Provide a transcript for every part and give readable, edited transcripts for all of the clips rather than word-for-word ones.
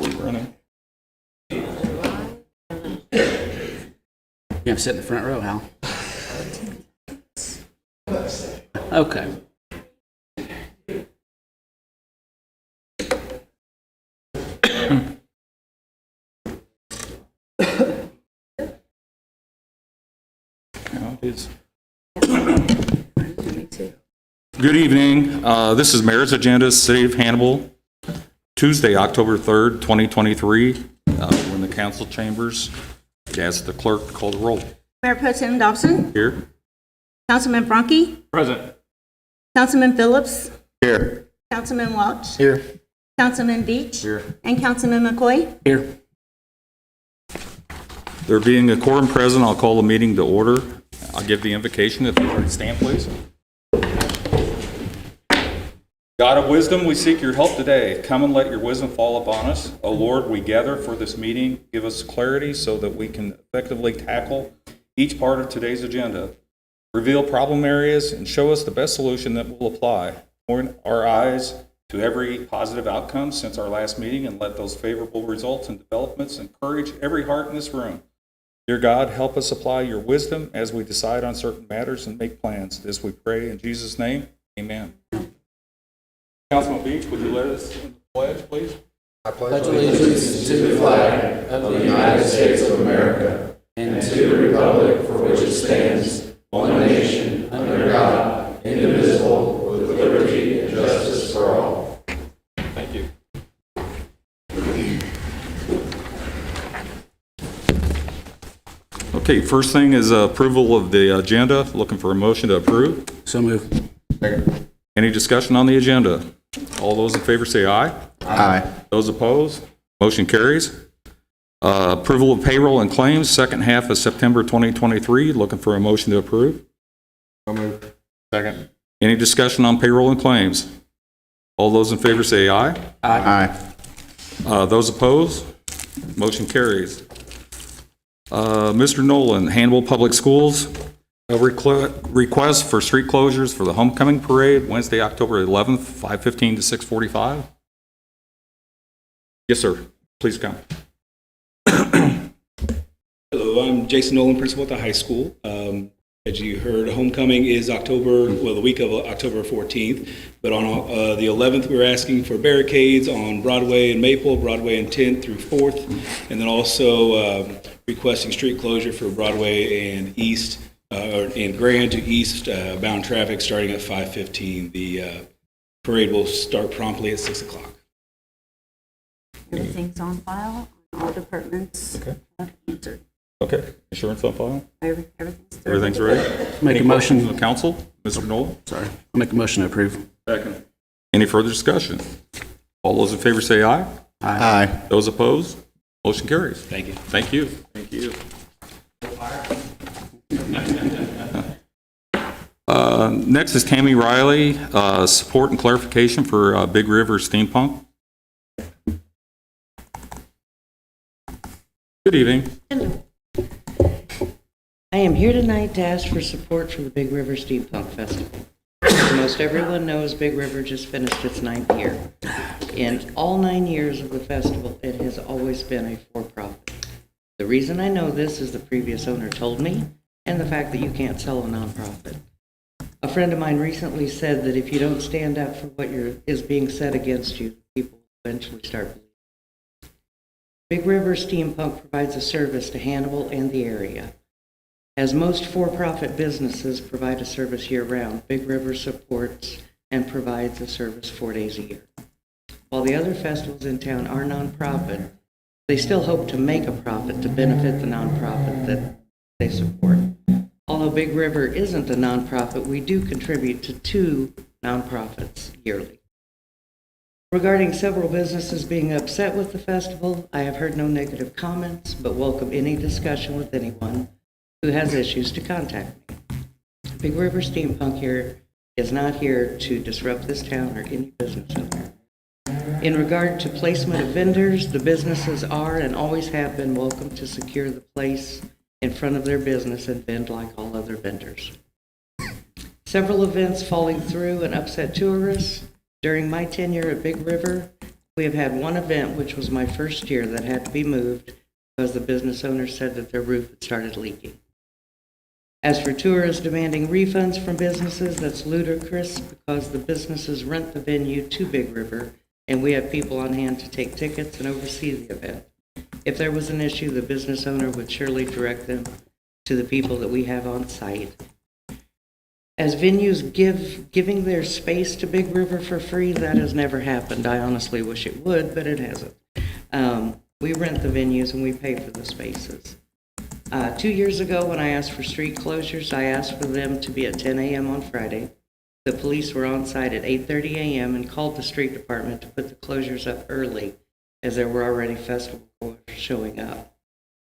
we running? You have to sit in the front row, Hal. Okay. Good evening. This is Mayor's Agenda, City of Hannibal, Tuesday, October 3rd, 2023. We're in the council chambers. Ask the clerk to call the roll. Mayor Pro Tem Dobson. Here. Councilman Franke. Present. Councilman Phillips. Here. Councilman Welch. Here. Councilman Beach. Here. And Councilman McCoy. Here. There being a quorum present, I'll call the meeting to order. I'll give the invocation. If you would stand, please. God of wisdom, we seek your help today. Come and let your wisdom fall upon us. O Lord, we gather for this meeting. Give us clarity so that we can effectively tackle each part of today's agenda. Reveal problem areas and show us the best solution that will apply. Point our eyes to every positive outcome since our last meeting and let those favorable results and developments encourage every heart in this room. Dear God, help us apply your wisdom as we decide on certain matters and make plans. This we pray in Jesus' name. Amen. Councilman Beach, would you let us in the pledge, please? I pledge allegiance to the flag of the United States of America and to the republic for which it stands, one nation, under God, indivisible, with liberty and justice for all. Thank you. Okay, first thing is approval of the agenda. Looking for a motion to approve. So move. Any discussion on the agenda? All those in favor say aye. Aye. Those opposed? Motion carries. Approval of payroll and claims, second half of September 2023. Looking for a motion to approve. So moved. Second. Any discussion on payroll and claims? All those in favor say aye. Aye. Those opposed? Motion carries. Mr. Nolan, Hannibal Public Schools, a request for street closures for the homecoming parade, Wednesday, October 11th, 5:15 to 6:45. Yes, sir. Please come. Hello, I'm Jason Nolan, principal at the high school. As you heard, homecoming is the week of October 14th, but on the 11th, we're asking for barricades on Broadway and Maple, Broadway and 10th through 4th, and then also requesting street closure for Broadway and East, and Grand to East bound traffic starting at 5:15. The parade will start promptly at 6 o'clock. Everything's on file. All departments have answered. Okay. Insurance on file? Everything's ready? Make a motion. From the council? Mr. Nolan? Sorry. I'll make a motion to approve. Second. Any further discussion? All those in favor say aye. Aye. Those opposed? Motion carries. Thank you. Thank you. Thank you. Next is Tammy Riley, support and clarification for Big River Steampunk. Good evening. Hello. I am here tonight to ask for support for the Big River Steampunk Festival. As most everyone knows, Big River just finished its 9th year. In all 9 years of the festival, it has always been a for-profit. The reason I know this is the previous owner told me, and the fact that you can't sell a nonprofit. A friend of mine recently said that if you don't stand up for what is being said against you, people will eventually start believing. Big River Steampunk provides a service to Hannibal and the area. As most for-profit businesses provide a service year-round, Big River supports and provides a service 4 days a year. While the other festivals in town are nonprofit, they still hope to make a profit to benefit the nonprofit that they support. Although Big River isn't a nonprofit, we do contribute to 2 nonprofits yearly. Regarding several businesses being upset with the festival, I have heard no negative comments, but welcome any discussion with anyone who has issues to contact me. Big River Steampunk here is not here to disrupt this town or any business owner. In regard to placement of vendors, the businesses are and always have been welcome to secure the place in front of their business and vend like all other vendors. Several events falling through and upset tourists. During my tenure at Big River, We have had one event, which was my first year, that had to be moved because the business owner said that their roof had started leaking. As for tourists demanding refunds from businesses, that's ludicrous because the businesses rent the venue to Big River, and we have people on hand to take tickets and oversee the event. If there was an issue, the business owner would surely direct them to the people that we have on site. As venues giving their space to Big River for free, that has never happened. I honestly wish it would, but it hasn't. We rent the venues and we pay for the spaces. 2 years ago, when I asked for street closures, I asked for them to be at 10 a.m. on Friday. The police were on site at 8:30 a.m. and called the street department to put the closures up early, as there were already festival goers showing up.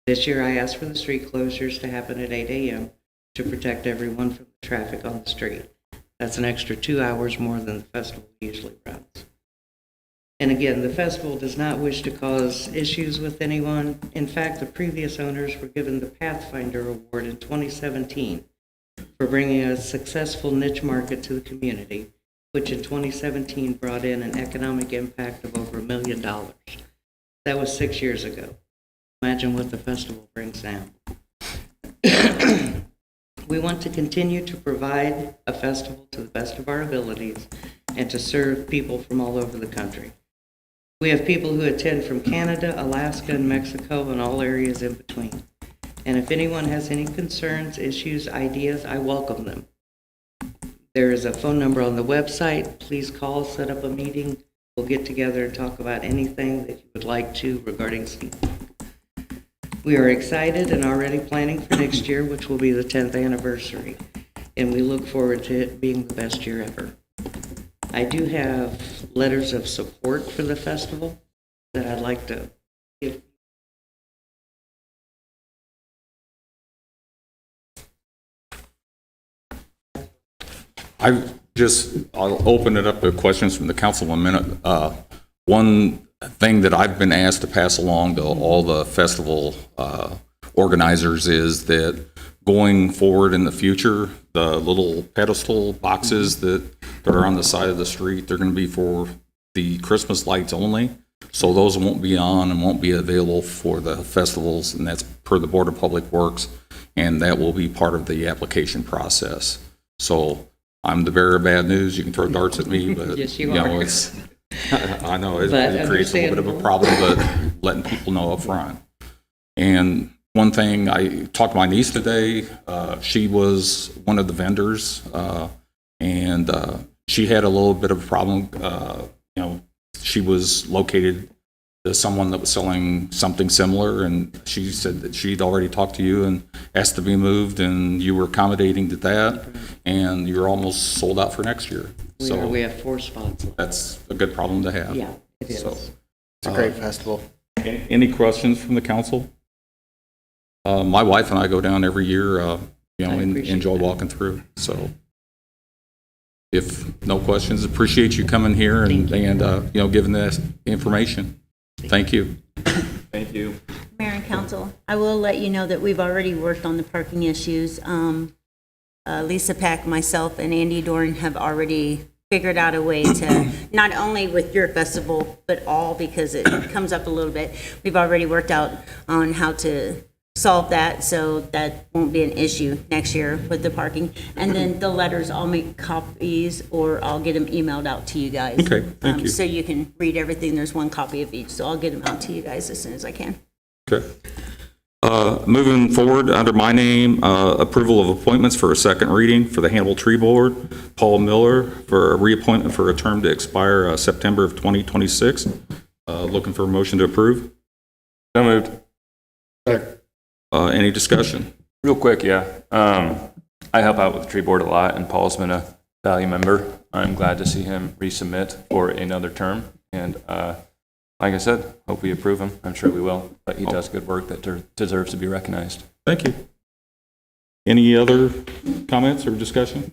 This year, I asked for the street closures to happen at 8 a.m. to protect everyone from the traffic on the street. That's an extra 2 hours more than the festival usually runs. And again, the festival does not wish to cause issues with anyone. In fact, the previous owners were given the Pathfinder Award in 2017 for bringing a successful niche market to the community, which in 2017 brought in an economic impact of over $1 million. That was 6 years ago. Imagine what the festival brings now. We want to continue to provide a festival to the best of our abilities and to serve people from all over the country. We have people who attend from Canada, Alaska, and Mexico, and all areas in between. And if anyone has any concerns, issues, ideas, I welcome them. There is a phone number on the website. Please call, set up a meeting. We'll get together and talk about anything that you would like to regarding steampunk. We are excited and already planning for next year, which will be the 10th anniversary. And we look forward to it being the best year ever. I do have letters of support for the festival that I'd like to give. I'll open it up to questions from the council in a minute. One thing that I've been asked to pass along to all the festival organizers is that going forward in the future, the little pedestal boxes that are on the side of the street, they're going to be for the Christmas lights only. So those won't be on and won't be available for the festivals, and that's per the Board of Public Works, and that will be part of the application process. So I'm the bearer of bad news. You can throw darts at me, but Yes, you know, are. I know it But creates a little bit of a problem, but letting people know up front. And one thing, I talked to my niece today. She was one of the vendors, and she had a little bit of a problem. She was located to someone that was selling something similar, and she said that she'd already talked to you and asked to be moved, and you were accommodating to that, and you're almost sold out for next year. We have 4 spots left. That's a good problem to have. Yeah, it is. So, It's a great festival. any questions from the council? My wife and I go down every year, and appreciate enjoy that. walking through. So if no questions, appreciate you coming here and giving this information. Thank you. Thank you. Mayor and council, I will let you know that we've already worked on the parking issues. Lisa Pack, myself, and Andy Dorn have already figured out a way to, not only with your festival, but all, because it comes up a little bit. We've already worked out on how to solve that, so that won't be an issue next year with the parking. And then the letters, I'll make copies, or I'll get them emailed out to you guys. Okay, thank you. So you can read everything. There's one copy of each, so I'll get them out to you guys as soon as I can. Okay. Moving forward, under my name, approval of appointments for a second reading for the Hannibal Tree Board. Paul Miller for a reappointment for a term to expire September of 2026. Looking for a motion to approve. So moved. Any discussion? Real quick, yeah. I help out with the tree board a lot, and Paul's been a value member. I'm glad to see him resubmit for another term. And like I said, hope we approve him. I'm sure we will. But he does good work that deserves to be recognized. Thank you. Any other comments or discussion?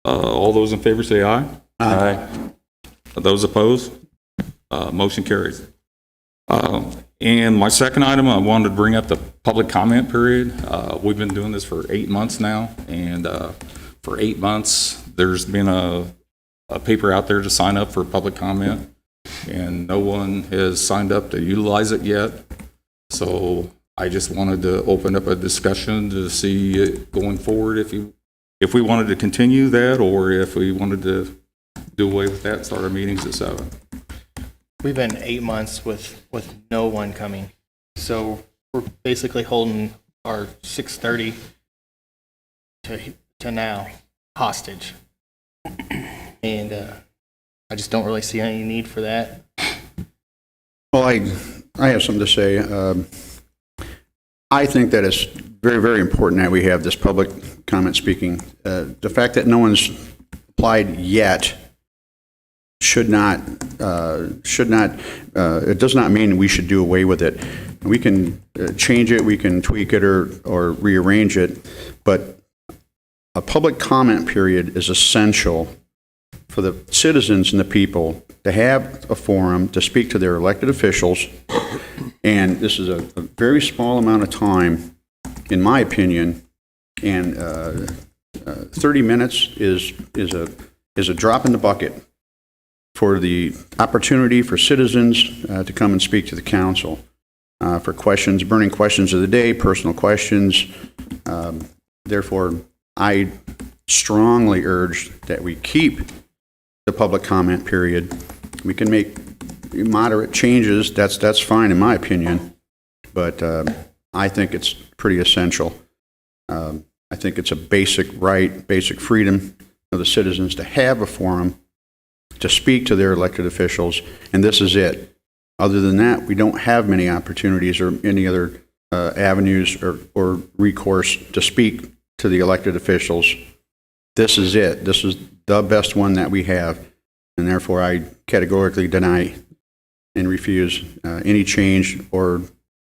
All those in favor say aye. Aye. Those opposed? Motion carries. And my second item, I wanted to bring up the public comment period. We've been doing this for 8 months now, and for 8 months, there's been a paper out there to sign up for public comment. and no one has signed up to utilize it yet. So I just wanted to open up a discussion to see it going forward, if we wanted to continue that, or if we wanted to do away with that and start our meetings at 7. We've been 8 months with no one coming. So we're basically holding our 6:30 to now hostage. And I just don't really see any need for that. Well, I have something to say. I think that it's very, very important that we have this public comment speaking. The fact that no one's applied yet should not, it does not mean we should do away with it. We can change it, we can tweak it or rearrange it, but a public comment period is essential for the citizens and the people to have a forum to speak to their elected officials. And this is a very small amount of time, in my opinion, and 30 minutes is a drop in the bucket for the opportunity for citizens to come and speak to the council for questions, burning questions of the day, personal questions. Therefore, I strongly urge that we keep the public comment period. We can make moderate changes, that's fine in my opinion, but I think it's pretty essential. I think it's a basic right, basic freedom of the citizens to have a forum to speak to their elected officials, and this is it. Other than that, we don't have many opportunities or any other avenues or recourse to speak to the elected officials. This is it. This is the best one that we have, and therefore I categorically deny and refuse any change or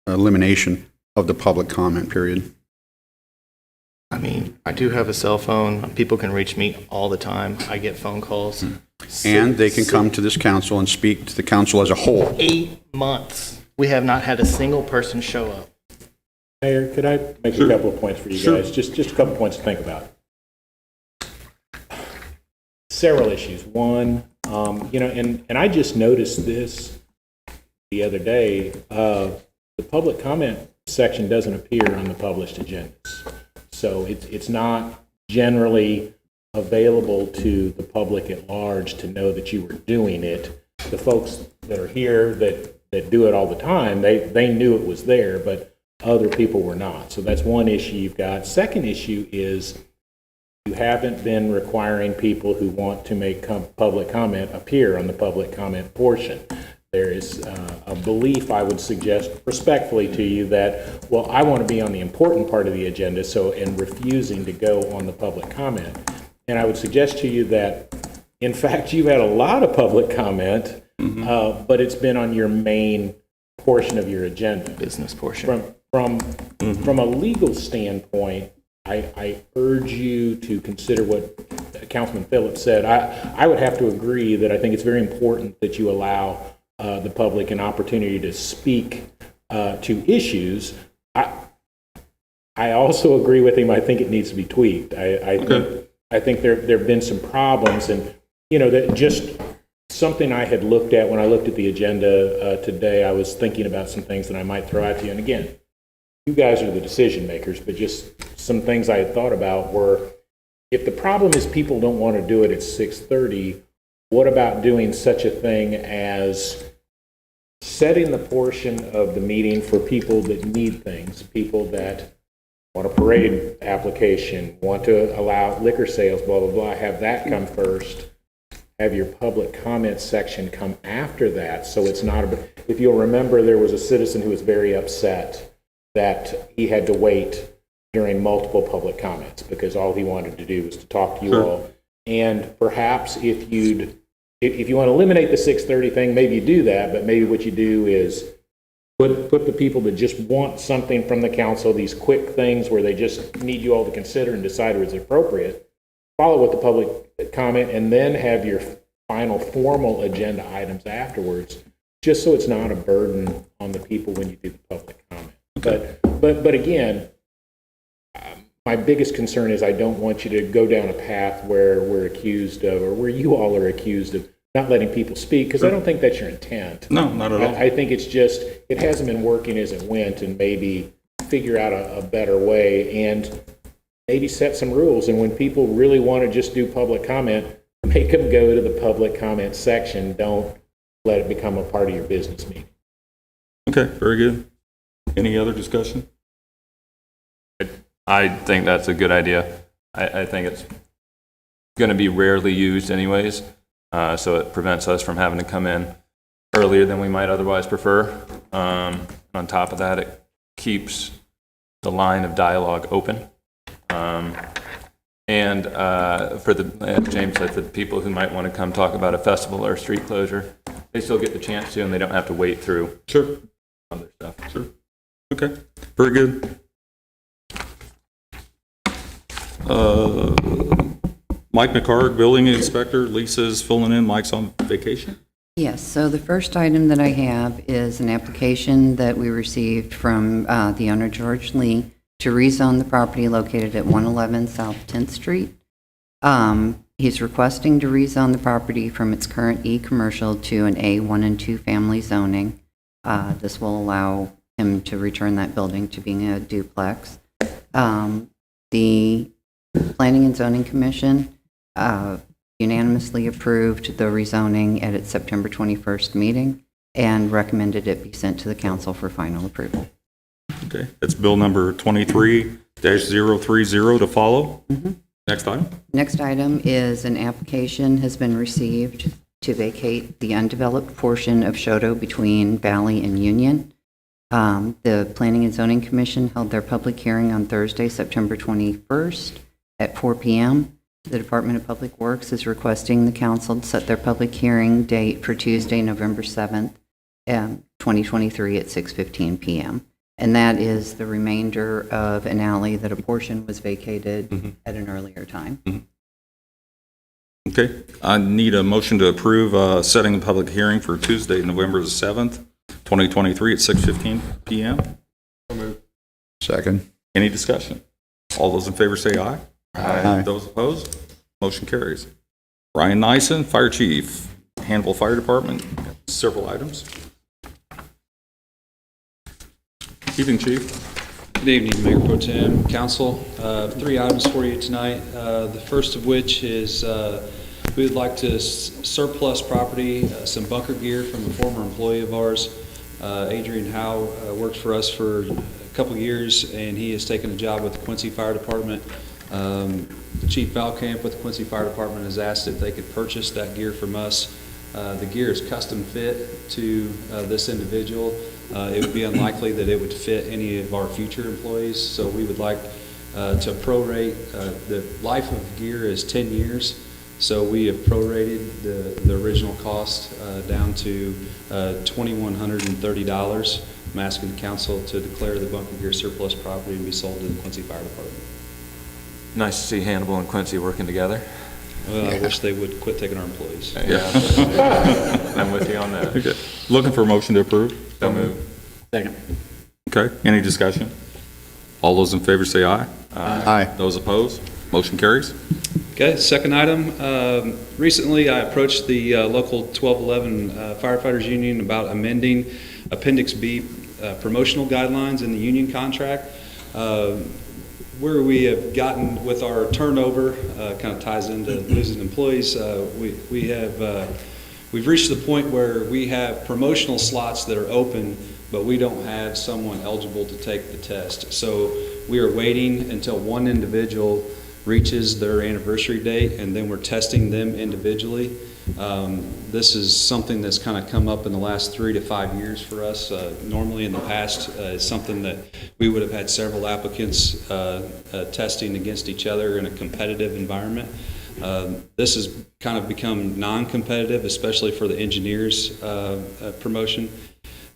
elimination of the public comment period. I mean, I do have a cell phone. People can reach me all the time. I get phone calls. And they can come to this council and speak to the council as a whole. 8 months. We have not had a single person show up. Mayor, could I make a couple of points for you guys? Just a couple points to think about. Several issues. One, and I just noticed this the other day. The public comment section doesn't appear on the published agendas. So it's not generally available to the public at large to know that you were doing it. The folks that are here that do it all the time, they knew it was there, but other people were not. So that's one issue you've got. Second issue is you haven't been requiring people who want to make public comment appear on the public comment portion. There is a belief, I would suggest respectfully to you, that, well, I want to be on the important part of the agenda, and refusing to go on the public comment. And I would suggest to you that, in fact, you've had a lot of public comment, but it's been on your main portion of your agenda. Business portion. From a legal standpoint, I urge you to consider what Councilman Phillips said. I would have to agree that I think it's very important that you allow the public an opportunity to speak to issues. I also agree with him. I think it needs to be tweaked. I think there have been some problems, and that just something I had looked at when I looked at the agenda today. I was thinking about some things that I might throw out to you. And again, you guys are the decision makers, but just some things I had thought about were, if the problem is people don't want to do it at 6:30, what about doing such a thing as setting the portion of the meeting for people that need things, people that want a parade application, want to allow liquor sales, blah, blah, blah, have that come first, have your public comment section come after that, so it's not, if you'll remember, there was a citizen who was very upset that he had to wait during multiple public comments because all he wanted to do was to talk to you all. And perhaps if you want to eliminate the 6:30 thing, maybe you do that, but maybe what you do is put the people that just want something from the council, these quick things where they just need you all to consider and decide what's appropriate, follow with the public comment, and then have your final formal agenda items afterwards, just so it's not a burden on the people when you do the public comment. But again, my biggest concern is I don't want you to go down a path where we're accused of, or where you all are accused of not letting people speak, because I don't think that's your intent. No, not at all. I think it's just, it hasn't been working as it went, and maybe figure out a better way, and maybe set some rules. And when people really want to just do public comment, make them go to the public comment section. Don't let it become a part of your business meeting. Okay, very good. Any other discussion? I think that's a good idea. I think it's going to be rarely used anyways, so it prevents us from having to come in earlier than we might otherwise prefer. On top of that, it keeps the line of dialogue open. And for as James said, for the people who might want to come talk about a festival or a street closure, they still get the chance to, and they don't have to wait through Sure. other stuff. Sure. Okay, very good. Mike McCarg, building inspector. Lisa's filling in. Mike's on vacation. Yes, so the first item that I have is an application that we received from the owner, George Lee, to rezone the property located at 111 South 10th Street. He's requesting to rezone the property from its current E-commercial to an A1 and 2 family zoning. This will allow him to return that building to being a duplex. The Planning and Zoning Commission unanimously approved the rezoning at its September 21st meeting and recommended it be sent to the council for final approval. Okay, that's bill number 23-030 to follow. Next item. Next item is an application has been received to vacate the undeveloped portion of Shoto between Valley and Union. The Planning and Zoning Commission held their public hearing on Thursday, September 21st at 4 p.m. The Department of Public Works is requesting the council to set their public hearing date for Tuesday, November 7th, 2023 at 6:15 p.m. And that is the remainder of an alley that a portion was vacated at an earlier time. Okay, I need a motion to approve setting a public hearing for Tuesday, November the 7th, 2023 at 6:15 p.m. Second. Any discussion? All those in favor say aye. Aye. Those opposed? Motion carries. Ryan Nyson, Fire Chief, Hannibal Fire Department, several items. Evening, Chief. Good evening, Mayor Pro Tem, Council. 3 items for you tonight. The first of which is we would like to surplus property, some bunker gear from a former employee of ours. Adrian Howe worked for us for a couple years, and he has taken a job with the Quincy Fire Department. Chief Valcamp with the Quincy Fire Department has asked if they could purchase that gear from us. The gear is custom fit to this individual. It would be unlikely that it would fit any of our future employees, so we would like to prorate. The life of gear is 10 years, so we have prorated the original cost down to $2,130. I'm asking the council to declare the bunker gear surplus property and be sold to the Quincy Fire Department. Nice to see Hannibal and Quincy working together. Well, I wish they would quit taking our employees. Yeah. I'm with you on that. Okay. Looking for a motion to approve. So move. Second. Okay, any discussion? All those in favor say aye. Aye. Those opposed? Motion carries. Okay, second item. Recently, I approached the local 1211 firefighters union about amending Appendix B promotional guidelines in the union contract. Where we have gotten with our turnover, kind of ties into losing employees, we've reached the point where we have promotional slots that are open, but we don't have someone eligible to take the test. So we are waiting until one individual reaches their anniversary date, and then we're testing them individually. This is something that's kind of come up in the last 3 to 5 years for us. Normally in the past, it's something that we would have had several applicants testing against each other in a competitive environment. This has kind of become non-competitive, especially for the engineers promotion.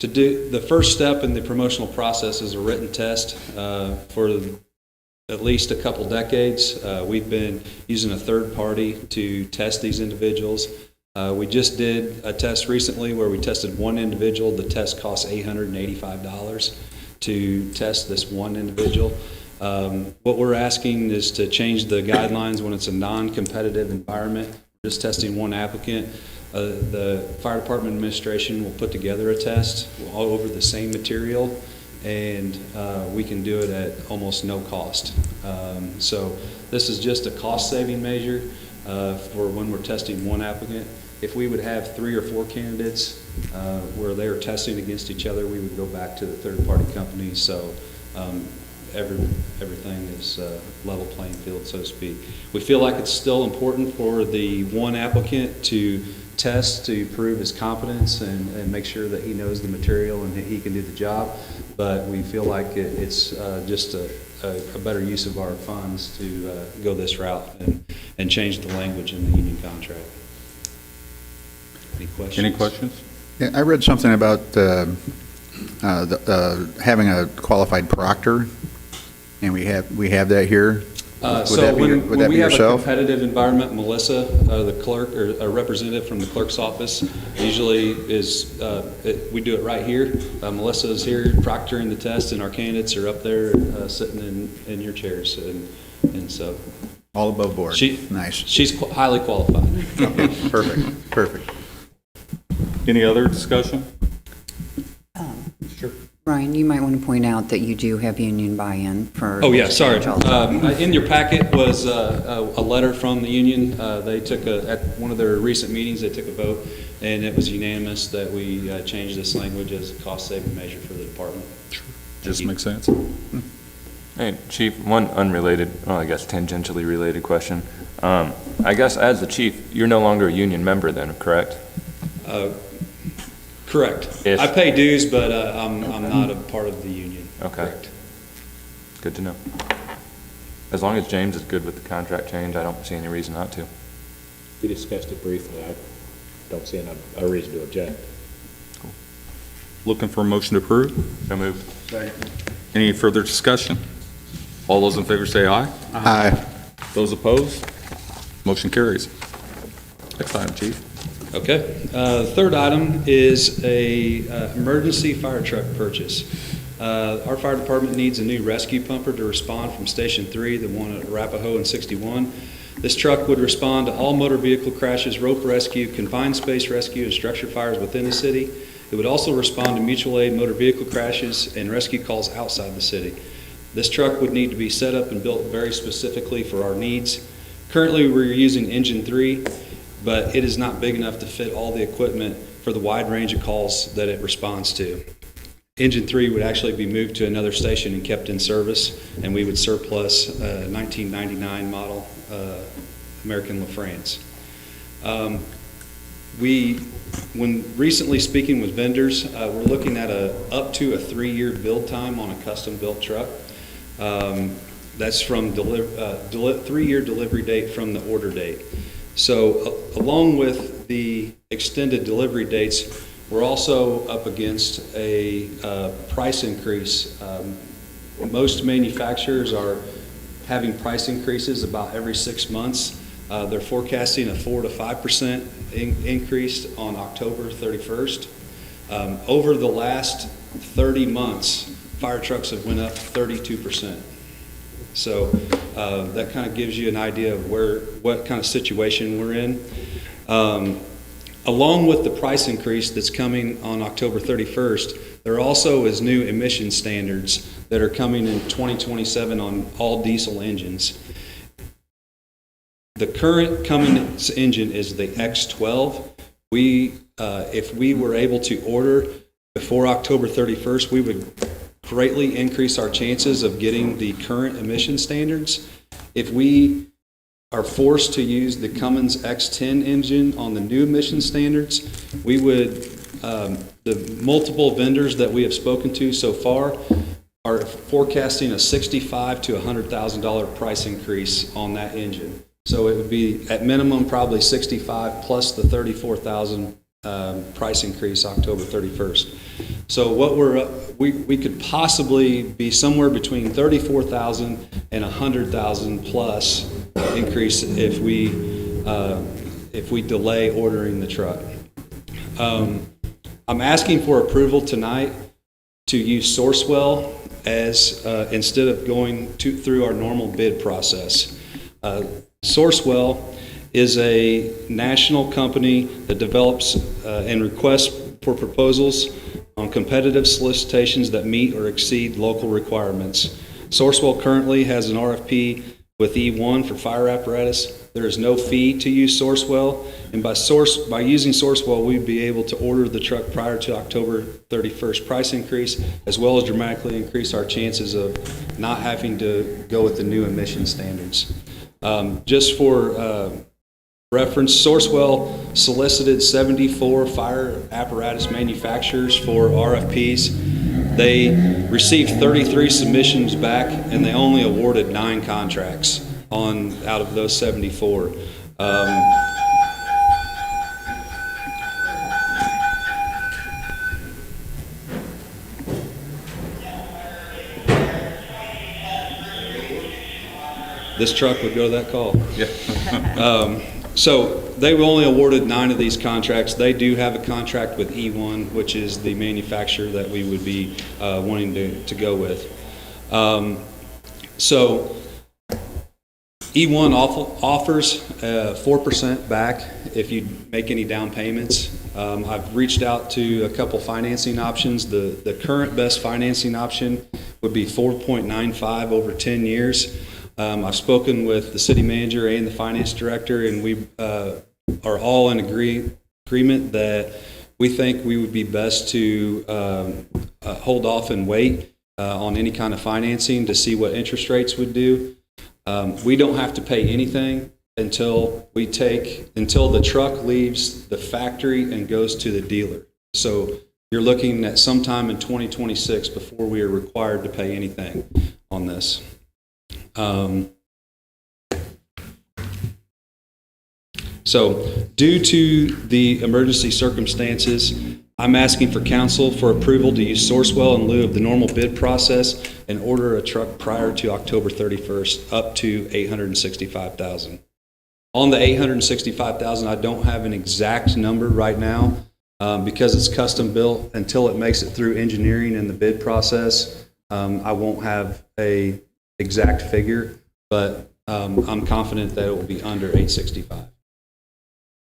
To do the first step in the promotional process is a written test. For at least a couple decades, we've been using a third party to test these individuals. We just did a test recently where we tested one individual. The test cost $885 to test this one individual. What we're asking is to change the guidelines when it's a non-competitive environment. We're just testing one applicant. The fire department administration will put together a test all over the same material, and we can do it at almost no cost. So this is just a cost-saving measure for when we're testing one applicant. If we would have 3 or 4 candidates where they are testing against each other, we would go back to the third-party company. So everything is level playing field, so to speak. We feel like it's still important for the one applicant to test to prove his competence and make sure that he knows the material and that he can do the job. But we feel like it's just a better use of our funds to go this route and change the language in the union contract. Any questions? Any questions? Yeah, I read something about having a qualified proctor, and we have that here. So when we have yourself? a competitive environment, Melissa, the clerk, or a representative from the clerk's office, usually is, we do it right here. Melissa is here proctoring the test, and our candidates are up there sitting in your chairs. And so. All above board. Nice. She's highly qualified. Okay, perfect. Any other discussion? Sure. Ryan, you might want to point out that you do have union buy-in for. Oh, yeah, sorry. In your packet was a letter from the union. They took at one of their recent meetings, they took a vote, and it was unanimous that we changed this language as a cost-saving measure for the department. Just makes sense. Hey, Chief, one unrelated, well, I guess tangentially related question. I guess as the chief, you're no longer a union member then, correct? Correct. If- I pay dues, but I'm not a part of the union. Okay. Correct. Good to know. As long as James is good with the contract change, I don't see any reason not to. We discussed it briefly. I don't see a reason to object. Looking for a motion to approve? So moved. Any further discussion? All those in favor say aye. Aye. Those opposed? Motion carries. Next item, Chief. Okay. The third item is a emergency fire truck purchase. Our fire department needs a new rescue pumper to respond from Station 3, the one at Arapahoe and 61. This truck would respond to all motor vehicle crashes, rope rescue, confined space rescue, and structure fires within the city. It would also respond to mutual aid motor vehicle crashes and rescue calls outside the city. This truck would need to be set up and built very specifically for our needs. Currently, we're using engine 3, but it is not big enough to fit all the equipment for the wide range of calls that it responds to. Engine 3 would actually be moved to another station and kept in service, and we would surplus a 1999 model American LaFrance. When recently speaking with vendors, we're looking at up to a 3-year build time on a custom-built truck. That's from 3-year delivery date from the order date. So along with the extended delivery dates, we're also up against a price increase. Most manufacturers are having price increases about every 6 months. They're forecasting a 4 to 5% increase on October 31st. Over the last 30 months, fire trucks have went up 32%. So that kind of gives you an idea of what kind of situation we're in. Along with the price increase that's coming on October 31st, there also is new emission standards that are coming in 2027 on all diesel engines. The current Cummins engine is the X12. If we were able to order before October 31st, we would greatly increase our chances of getting the current emission standards. If we are forced to use the Cummins X10 engine on the new emission standards, we would, the multiple vendors that we have spoken to so far are forecasting a $65,000 to $100,000 price increase on that engine. So it would be at minimum probably 65 plus the 34,000 price increase October 31st. So what we could possibly be somewhere between 34,000 and 100,000 plus increase if we delay ordering the truck. I'm asking for approval tonight to use Sourcewell as instead of going through our normal bid process. Sourcewell is a national company that develops and requests for proposals on competitive solicitations that meet or exceed local requirements. Sourcewell currently has an RFP with E1 for fire apparatus. There is no fee to use Sourcewell, and by using Sourcewell, we'd be able to order the truck prior to October 31st price increase, as well as dramatically increase our chances of not having to go with the new emission standards. Just for reference, Sourcewell solicited 74 fire apparatus manufacturers for RFPs. They received 33 submissions back, and they only awarded 9 contracts out of those 74. This truck would go to that call. Yeah. So they were only awarded 9 of these contracts. They do have a contract with E1, which is the manufacturer that we would be wanting to go with. So E1 offers 4% back if you make any down payments. I've reached out to a couple financing options. The current best financing option would be 4.95 over 10 years. I've spoken with the city manager and the finance director, and we are all in agreement that we think we would be best to hold off and wait on any kind of financing to see what interest rates would do. We don't have to pay anything until the truck leaves the factory and goes to the dealer. So you're looking at sometime in 2026 before we are required to pay anything on this. So due to the emergency circumstances, I'm asking for council for approval to use Sourcewell in lieu of the normal bid process and order a truck prior to October 31st up to $865,000. On the $865,000, I don't have an exact number right now because it's custom built. Until it makes it through engineering and the bid process, I won't have a exact figure, but I'm confident that it will be under 865.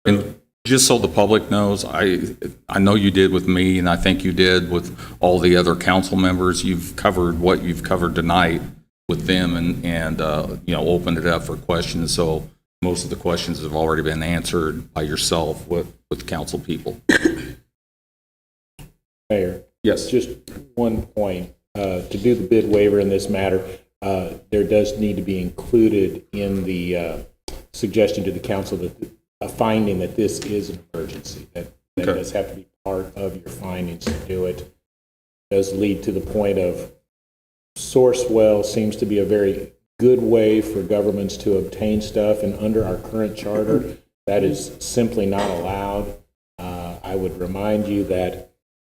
And just so the public knows, I know you did with me, and I think you did with all the other council members. You've covered what you've covered tonight with them, and opened it up for questions. So most of the questions have already been answered by yourself with council people. Mayor. Yes. Just one point. To do the bid waiver in this matter, there does need to be included in the suggestion to the council that a finding that this is an emergency. That does have to be part of your findings to do it. It does lead to the point of Sourcewell seems to be a very good way for governments to obtain stuff, and under our current charter, that is simply not allowed. I would remind you that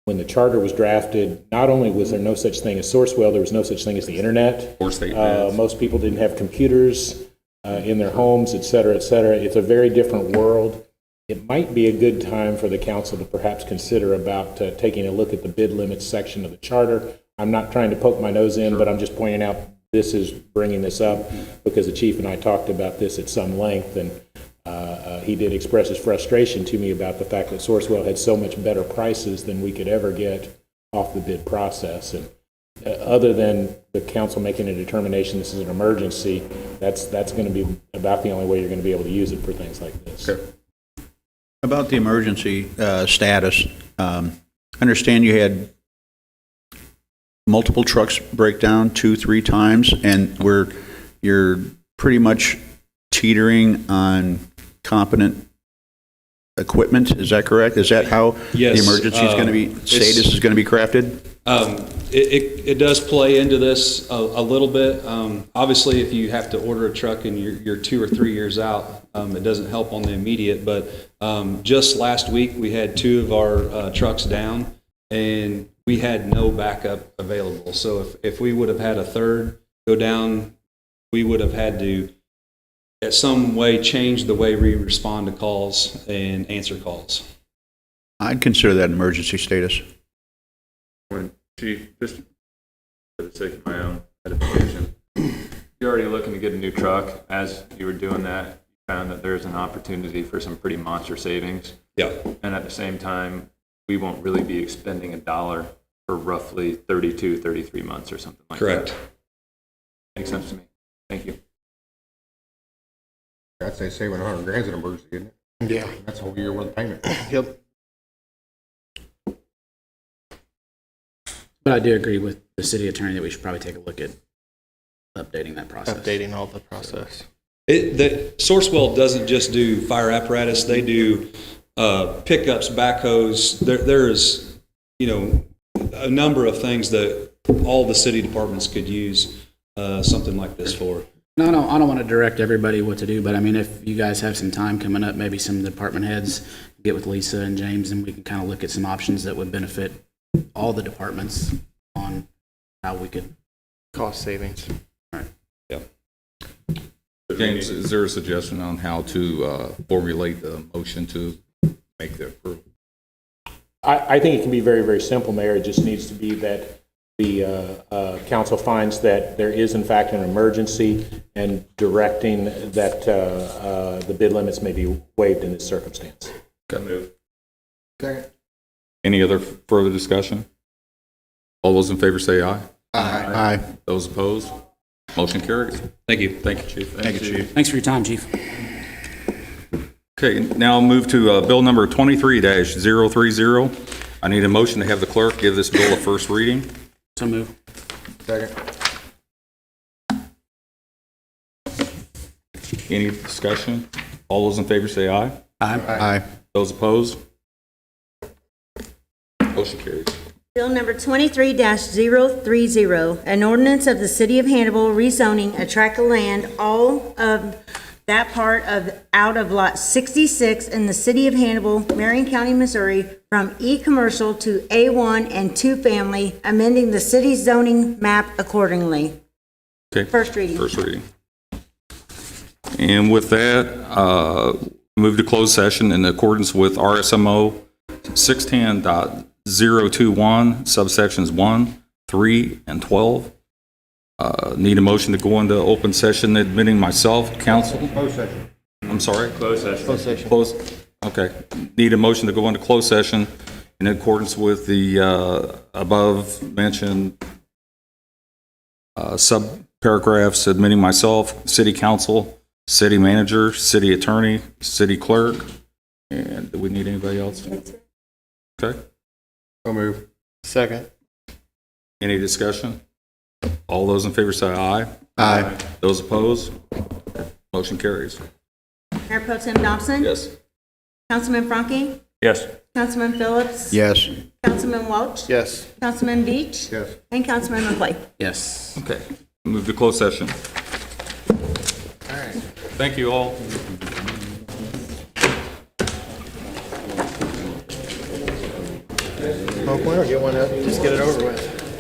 when the charter was drafted, not only was there no such thing as Sourcewell, there was no such thing as the internet. Most people didn't have computers in their homes, et cetera, et cetera. It's a very different world. It might be a good time for the council to perhaps consider about taking a look at the bid limits section of the charter. I'm not trying to poke my nose in, but I'm just pointing out this is bringing this up because the chief and I talked about this at some length, and he did express his frustration to me about the fact that Sourcewell had so much better prices than we could ever get off the bid process. And other than the council making a determination this is an emergency, that's going to be about the only way you're going to be able to use it for things like this. Okay. About the emergency status, I understand you had multiple trucks break down 2-3 times, and you're pretty much teetering on competent equipment. Is that correct? Is that how Yes, the emergency is going to be, status is going to be crafted? It does play into this a little bit. Obviously, if you have to order a truck and you're 2 or 3 years out, it doesn't help on the immediate. But just last week, we had 2 of our trucks down, and we had no backup available. So if we would have had a third go down, we would have had to, in some way, change the way we respond to calls and answer calls. I'd consider that emergency status. Chief, just for the sake of my own edification, you're already looking to get a new truck. As you were doing that, you found that there's an opportunity for some pretty monster savings. Yeah. And at the same time, we won't really be expending $1 for roughly 32, 33 months or something like that. Correct. Makes sense to me. Thank you. I'd say saving 100 grand's an emergency, isn't it? Yeah. That's a whole year worth of payment. Yep. But I do agree with the city attorney that we should probably take a look at updating that process. Updating all the process. The Sourcewell doesn't just do fire apparatus, they do pickups, backhoes. There is, a number of things that all the city departments could use something like this for. No, I don't want to direct everybody what to do, but I mean, if you guys have some time coming up, maybe some department heads get with Lisa and James, and we can kind of look at some options that would benefit all the departments on how we could. Cost savings. James, is there a suggestion on how to formulate the motion to make the approval? I think it can be very, very simple, Mayor. It just needs to be that the council finds that there is in fact an emergency and directing that the bid limits may be waived in this circumstance. Okay. Any other further discussion? All those in favor say aye. Aye. Those opposed? Motion carries. Thank you. Thank you, Chief. Thank you, Chief. Thanks for your time, Chief. Okay, now I'll move to Bill number 23-030. I need a motion to have the clerk give this bill a first reading. So move. Second. Any discussion? All those in favor say aye. Aye. Those opposed? Motion carries. Bill number 23-030, an ordinance of the City of Hannibal rezoning a tract of land, all of that part of out of Lot 66 in the City of Hannibal, Marion County, Missouri, from E commercial to A1 and 2 family, amending the city's zoning map accordingly. Okay. First reading. First reading. And with that, move to closed session in accordance with RSMO 610.021, subsections 1, 3, and 12. Need a motion to go into open session admitting myself, counsel. Closed session. I'm sorry? Closed session. Closed, okay. Need a motion to go into closed session in accordance with the above mentioned sub-paragraphs admitting myself, city council, city manager, city attorney, city clerk, and do we need anybody else? Okay. So move. Second. Any discussion? All those in favor say aye. Aye. Those opposed? Motion carries. Mayor Pro Tem Dobson? Yes. Councilman Franke? Yes. Councilman Phillips? Yes. Councilman Welch? Yes. Councilman Beach? Yes. And Councilman McCoy? Yes. Okay. Move to closed session. All right. Thank you all. Smoke one or get one up? Just get it over with.